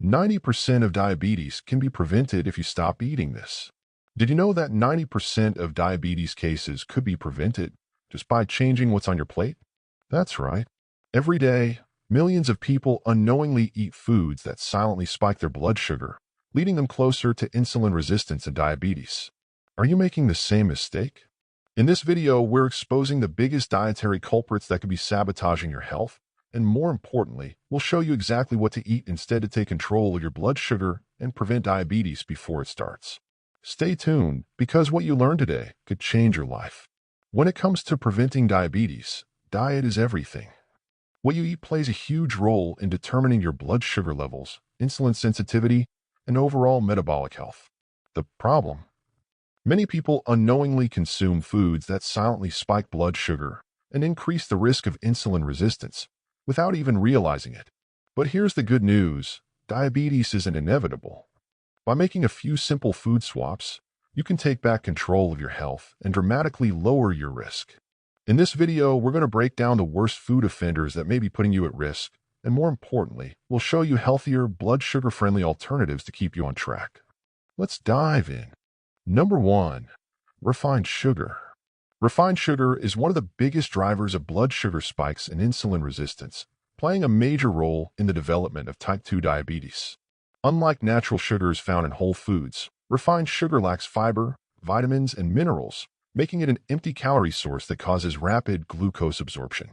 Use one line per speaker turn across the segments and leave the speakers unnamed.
90% of diabetes can be prevented if you stop eating this. Did you know that 90% of diabetes cases could be prevented just by changing what's on your plate? That's right. Every day, millions of people unknowingly eat foods that silently spike their blood sugar, leading them closer to insulin resistance and diabetes. Are you making the same mistake? In this video, we're exposing the biggest dietary culprits that could be sabotaging your health, and more importantly, we'll show you exactly what to eat instead to take control of your blood sugar and prevent diabetes before it starts. Stay tuned, because what you learn today could change your life. When it comes to preventing diabetes, diet is everything. What you eat plays a huge role in determining your blood sugar levels, insulin sensitivity, and overall metabolic health. The problem? Many people unknowingly consume foods that silently spike blood sugar and increase the risk of insulin resistance without even realizing it. But here's the good news: diabetes isn't inevitable. By making a few simple food swaps, you can take back control of your health and dramatically lower your risk. In this video, we're going to break down the worst food offenders that may be putting you at risk, and more importantly, we'll show you healthier, blood sugar-friendly alternatives to keep you on track. Let's dive in. Number 1. Refined sugar. Refined sugar is one of the biggest drivers of blood sugar spikes and insulin resistance, playing a major role in the development of type 2 diabetes. Unlike natural sugars found in whole foods, refined sugar lacks fiber, vitamins, and minerals, making it an empty calorie source that causes rapid glucose absorption.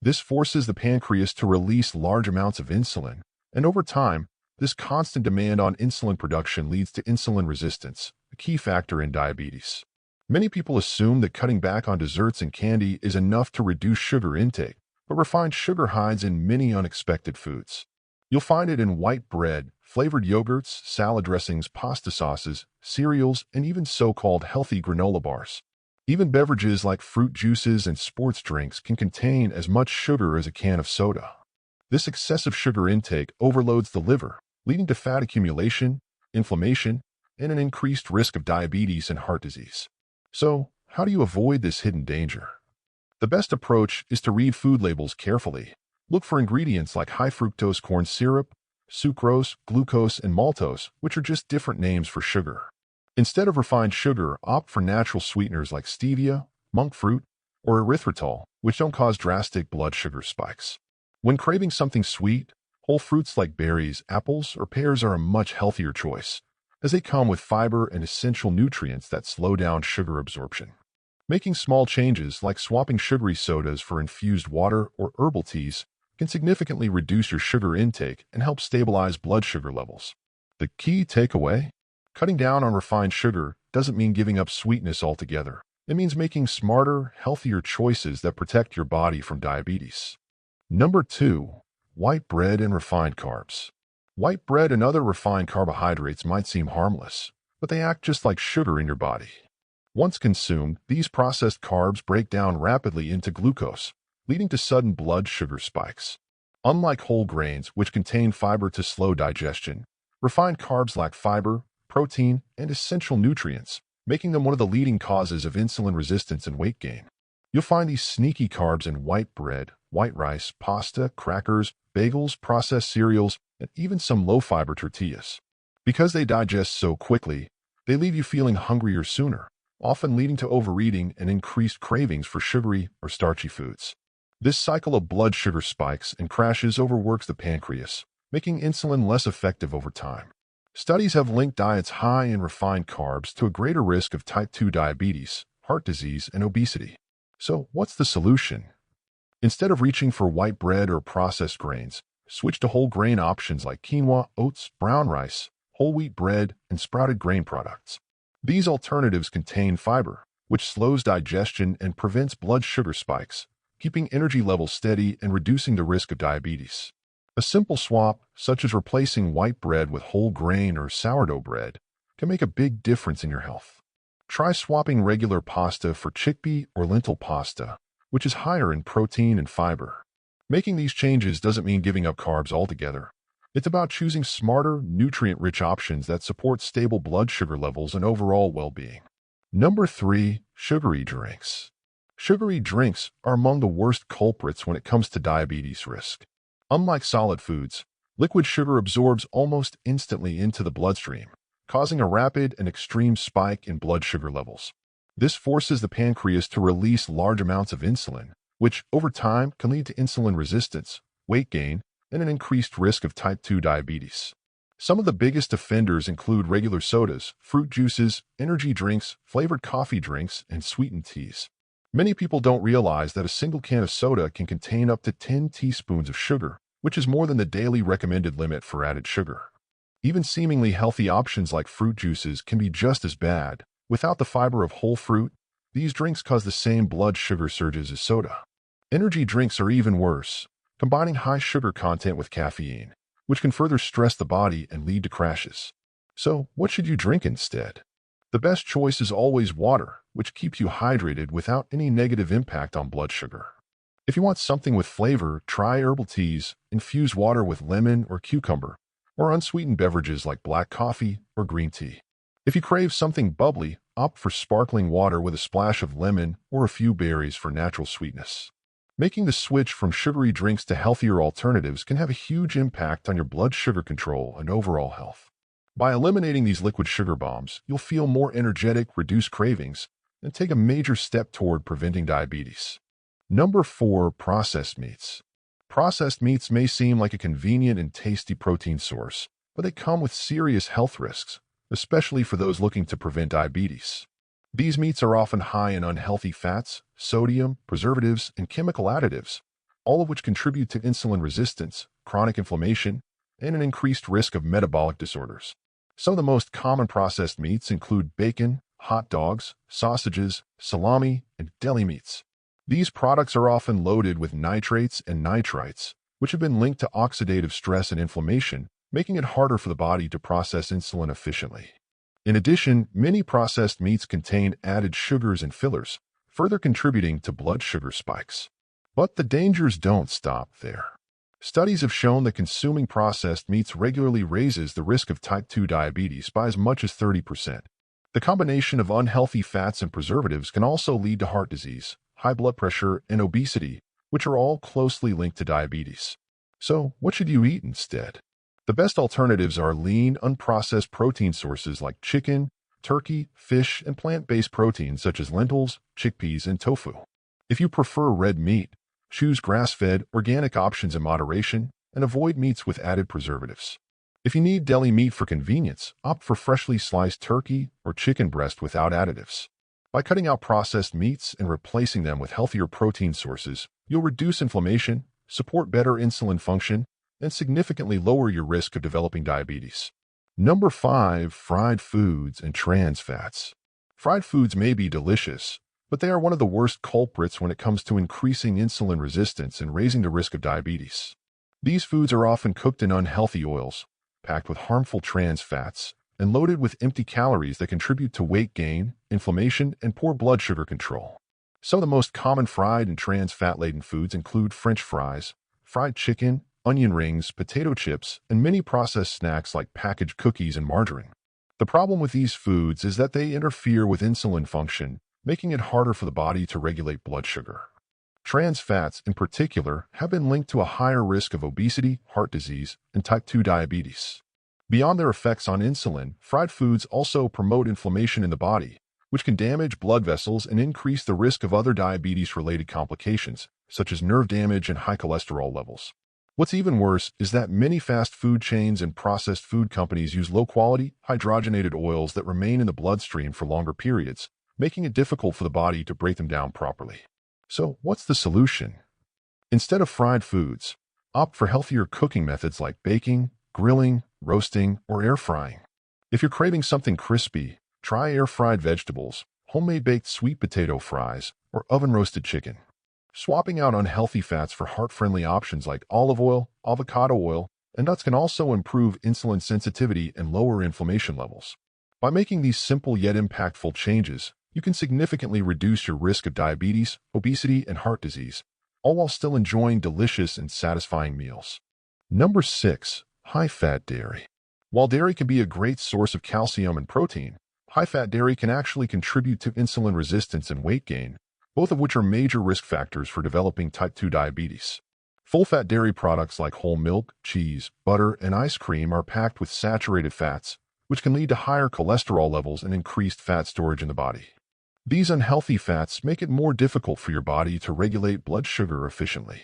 This forces the pancreas to release large amounts of insulin, and over time, this constant demand on insulin production leads to insulin resistance, a key factor in diabetes. Many people assume that cutting back on desserts and candy is enough to reduce sugar intake, but refined sugar hides in many unexpected foods. You'll find it in white bread, flavored yogurts, salad dressings, pasta sauces, cereals, and even so-called healthy granola bars. Even beverages like fruit juices and sports drinks can contain as much sugar as a can of soda. This excessive sugar intake overloads the liver, leading to fat accumulation, inflammation, and an increased risk of diabetes and heart disease. So, how do you avoid this hidden danger? The best approach is to read food labels carefully. Look for ingredients like high fructose corn syrup, sucrose, glucose, and maltose, which are just different names for sugar. Instead of refined sugar, opt for natural sweeteners like stevia, monk fruit, or erythritol, which don't cause drastic blood sugar spikes. When craving something sweet, whole fruits like berries, apples, or pears are a much healthier choice, as they come with fiber and essential nutrients that slow down sugar absorption. Making small changes like swapping sugary sodas for infused water or herbal teas can significantly reduce your sugar intake and help stabilize blood sugar levels. The key takeaway? Cutting down on refined sugar doesn't mean giving up sweetness altogether. It means making smarter, healthier choices that protect your body from diabetes. Number 2. White bread and refined carbs. White bread and other refined carbohydrates might seem harmless, but they act just like sugar in your body. Once consumed, these processed carbs break down rapidly into glucose, leading to sudden blood sugar spikes. Unlike whole grains, which contain fiber to slow digestion, refined carbs lack fiber, protein, and essential nutrients, making them one of the leading causes of insulin resistance and weight gain. You'll find these sneaky carbs in white bread, white rice, pasta, crackers, bagels, processed cereals, and even some low-fiber tortillas. Because they digest so quickly, they leave you feeling hungrier sooner, often leading to overeating and increased cravings for sugary or starchy foods. This cycle of blood sugar spikes and crashes overworks the pancreas, making insulin less effective over time. Studies have linked diets high in refined carbs to a greater risk of type 2 diabetes, heart disease, and obesity. So, what's the solution? Instead of reaching for white bread or processed grains, switch to whole grain options like quinoa, oats, brown rice, whole wheat bread, and sprouted grain products. These alternatives contain fiber, which slows digestion and prevents blood sugar spikes, keeping energy levels steady and reducing the risk of diabetes. A simple swap, such as replacing white bread with whole grain or sourdough bread, can make a big difference in your health. Try swapping regular pasta for chickpea or lentil pasta, which is higher in protein and fiber. Making these changes doesn't mean giving up carbs altogether. It's about choosing smarter, nutrient-rich options that support stable blood sugar levels and overall well-being. Number 3. Sugary drinks. Sugary drinks are among the worst culprits when it comes to diabetes risk. Unlike solid foods, Liquid sugar absorbs almost instantly into the bloodstream, causing a rapid and extreme spike in blood sugar levels. This forces the pancreas to release large amounts of insulin, which over time can lead to insulin resistance, weight gain, and an increased risk of type 2 diabetes. Some of the biggest offenders include regular sodas, fruit juices, energy drinks, flavored coffee drinks, and sweetened teas. Many people don't realize that a single can of soda can contain up to 10 teaspoons of sugar, which is more than the daily recommended limit for added sugar. Even seemingly healthy options like fruit juices can be just as bad. Without the fiber of whole fruit, these drinks cause the same blood sugar surges as soda. Energy drinks are even worse, combining high sugar content with caffeine, which can further stress the body and lead to crashes. So, what should you drink instead? The best choice is always water, which keeps you hydrated without any negative impact on blood sugar. If you want something with flavor, try herbal teas, infused water with lemon or cucumber, or unsweetened beverages like black coffee or green tea. If you crave something bubbly, opt for sparkling water with a splash of lemon or a few berries for natural sweetness. Making the switch from sugary drinks to healthier alternatives can have a huge impact on your blood sugar control and overall health. By eliminating these liquid sugar bombs, you'll feel more energetic, reduce cravings, and take a major step toward preventing diabetes. Number 4. Processed meats. Processed meats may seem like a convenient and tasty protein source, but they come with serious health risks, especially for those looking to prevent diabetes. These meats are often high in unhealthy fats, sodium, preservatives, and chemical additives, all of which contribute to insulin resistance, chronic inflammation, and an increased risk of metabolic disorders. Some of the most common processed meats include bacon, hot dogs, sausages, salami, and deli meats. These products are often loaded with nitrates and nitrites, which have been linked to oxidative stress and inflammation, making it harder for the body to process insulin efficiently. In addition, many processed meats contain added sugars and fillers, further contributing to blood sugar spikes. But the dangers don't stop there. Studies have shown that consuming processed meats regularly raises the risk of type 2 diabetes by as much as 30%. The combination of unhealthy fats and preservatives can also lead to heart disease, high blood pressure, and obesity, which are all closely linked to diabetes. So, what should you eat instead? The best alternatives are lean, unprocessed protein sources like chicken, turkey, fish, and plant-based proteins such as lentils, chickpeas, and tofu. If you prefer red meat, choose grass-fed, organic options in moderation and avoid meats with added preservatives. If you need deli meat for convenience, opt for freshly sliced turkey or chicken breast without additives. By cutting out processed meats and replacing them with healthier protein sources, you'll reduce inflammation, support better insulin function, and significantly lower your risk of developing diabetes. Number 5. Fried foods and trans fats. Fried foods may be delicious, but they are one of the worst culprits when it comes to increasing insulin resistance and raising the risk of diabetes. These foods are often cooked in unhealthy oils, packed with harmful trans fats, and loaded with empty calories that contribute to weight gain, inflammation, and poor blood sugar control. Some of the most common fried and trans fat-laden foods include French fries, fried chicken, onion rings, potato chips, and many processed snacks like packaged cookies and margarine. The problem with these foods is that they interfere with insulin function, making it harder for the body to regulate blood sugar. Trans fats, in particular, have been linked to a higher risk of obesity, heart disease, and type 2 diabetes. Beyond their effects on insulin, fried foods also promote inflammation in the body, which can damage blood vessels and increase the risk of other diabetes-related complications, such as nerve damage and high cholesterol levels. What's even worse is that many fast food chains and processed food companies use low-quality, hydrogenated oils that remain in the bloodstream for longer periods, making it difficult for the body to break them down properly. So, what's the solution? Instead of fried foods, opt for healthier cooking methods like baking, grilling, roasting, or air frying. If you're craving something crispy, try air-fried vegetables, homemade baked sweet potato fries, or oven-roasted chicken. Swapping out unhealthy fats for heart-friendly options like olive oil, avocado oil, and nuts can also improve insulin sensitivity and lower inflammation levels. By making these simple yet impactful changes, you can significantly reduce your risk of diabetes, obesity, and heart disease, all while still enjoying delicious and satisfying meals. Number 6. High-fat dairy. While dairy can be a great source of calcium and protein, high-fat dairy can actually contribute to insulin resistance and weight gain, both of which are major risk factors for developing type 2 diabetes. Full-fat dairy products like whole milk, cheese, butter, and ice cream are packed with saturated fats, which can lead to higher cholesterol levels and increased fat storage in the body. These unhealthy fats make it more difficult for your body to regulate blood sugar efficiently.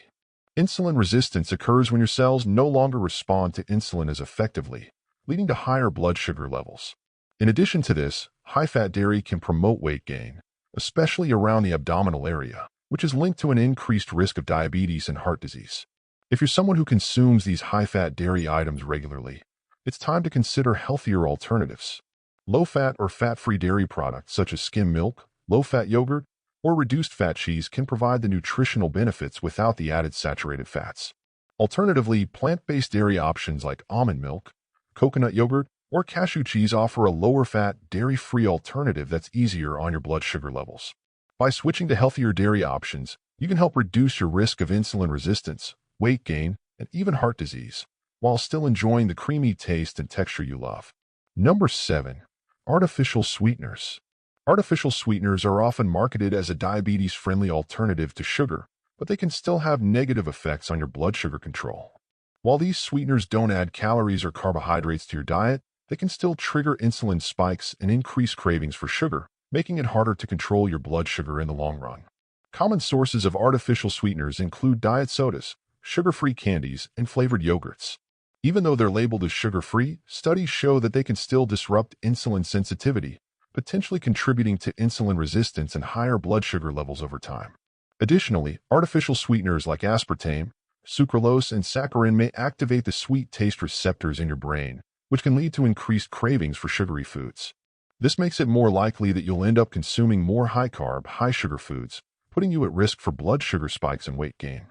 Insulin resistance occurs when your cells no longer respond to insulin as effectively, leading to higher blood sugar levels. In addition to this, high-fat dairy can promote weight gain, especially around the abdominal area, which is linked to an increased risk of diabetes and heart disease. If you're someone who consumes these high-fat dairy items regularly, it's time to consider healthier alternatives. Low-fat or fat-free dairy products such as skim milk, low-fat yogurt, or reduced-fat cheese can provide the nutritional benefits without the added saturated fats. Alternatively, plant-based dairy options like almond milk, coconut yogurt, or cashew cheese offer a lower-fat, dairy-free alternative that's easier on your blood sugar levels. By switching to healthier dairy options, you can help reduce your risk of insulin resistance, weight gain, and even heart disease, while still enjoying the creamy taste and texture you love. Number 7. Artificial sweeteners. Artificial sweeteners are often marketed as a diabetes-friendly alternative to sugar, but they can still have negative effects on your blood sugar control. While these sweeteners don't add calories or carbohydrates to your diet, they can still trigger insulin spikes and increase cravings for sugar, making it harder to control your blood sugar in the long run. Common sources of artificial sweeteners include diet sodas, sugar-free candies, and flavored yogurts. Even though they're labeled as sugar-free, studies show that they can still disrupt insulin sensitivity, potentially contributing to insulin resistance and higher blood sugar levels over time. Additionally, artificial sweeteners like aspartame, sucralose, and saccharin may activate the sweet taste receptors in your brain, which can lead to increased cravings for sugary foods. This makes it more likely that you'll end up consuming more high-carb, high-sugar foods, putting you at risk for blood sugar spikes and weight gain.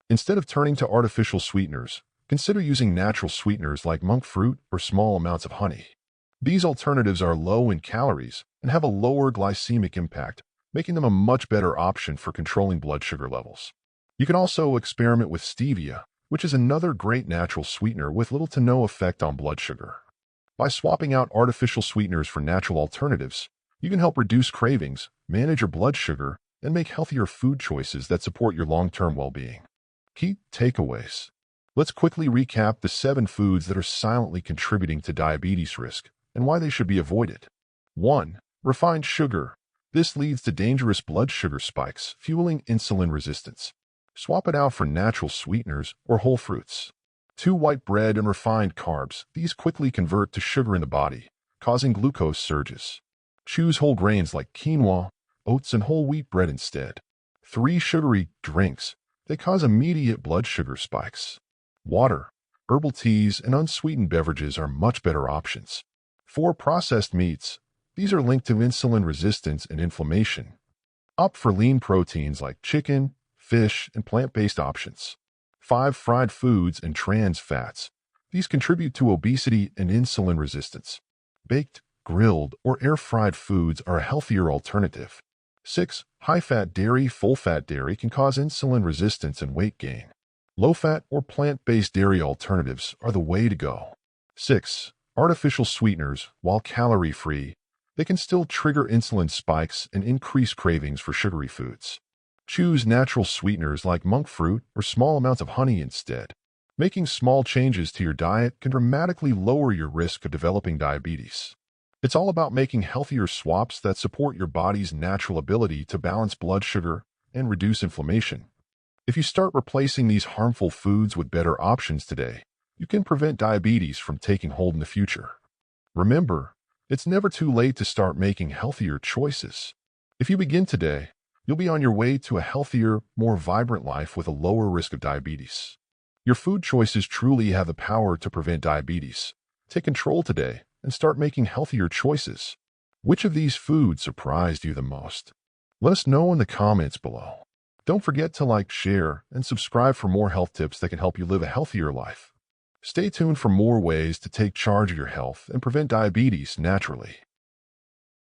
Instead of turning to artificial sweeteners, consider using natural sweeteners like monk fruit or small amounts of honey. These alternatives are low in calories and have a lower glycemic impact, making them a much better option for controlling blood sugar levels. You can also experiment with stevia, which is another great natural sweetener with little to no effect on blood sugar. By swapping out artificial sweeteners for natural alternatives, you can help reduce cravings, manage your blood sugar, and make healthier food choices that support your long-term well-being. Key takeaways. Let's quickly recap the 7 foods that are silently contributing to diabetes risk and why they should be avoided. 1. Refined sugar. This leads to dangerous blood sugar spikes, fueling insulin resistance. Swap it out for natural sweeteners or whole fruits. 2. White bread and refined carbs. These quickly convert to sugar in the body, causing glucose surges. Choose whole grains like quinoa, oats, and whole wheat bread instead. 3. Sugary drinks. They cause immediate blood sugar spikes. Water, herbal teas, and unsweetened beverages are much better options. 4. Processed meats. These are linked to insulin resistance and inflammation. Opt for lean proteins like chicken, fish, and plant-based options. 5. Fried foods and trans fats. These contribute to obesity and insulin resistance. Baked, grilled, or air-fried foods are a healthier alternative. 6. High-fat dairy. Full-fat dairy can cause insulin resistance and weight gain. Low-fat or plant-based dairy alternatives are the way to go. 6. Artificial sweeteners. While calorie-free, they can still trigger insulin spikes and increase cravings for sugary foods. Choose natural sweeteners like monk fruit or small amounts of honey instead. Making small changes to your diet can dramatically lower your risk of developing diabetes. It's all about making healthier swaps that support your body's natural ability to balance blood sugar and reduce inflammation. If you start replacing these harmful foods with better options today, you can prevent diabetes from taking hold in the future. Remember, it's never too late to start making healthier choices. If you begin today, you'll be on your way to a healthier, more vibrant life with a lower risk of diabetes. Your food choices truly have the power to prevent diabetes. Take control today and start making healthier choices. Which of these foods surprised you the most? Let us know in the comments below. Don't forget to like, share, and subscribe for more health tips that can help you live a healthier life. Stay tuned for more ways to take charge of your health and prevent diabetes naturally.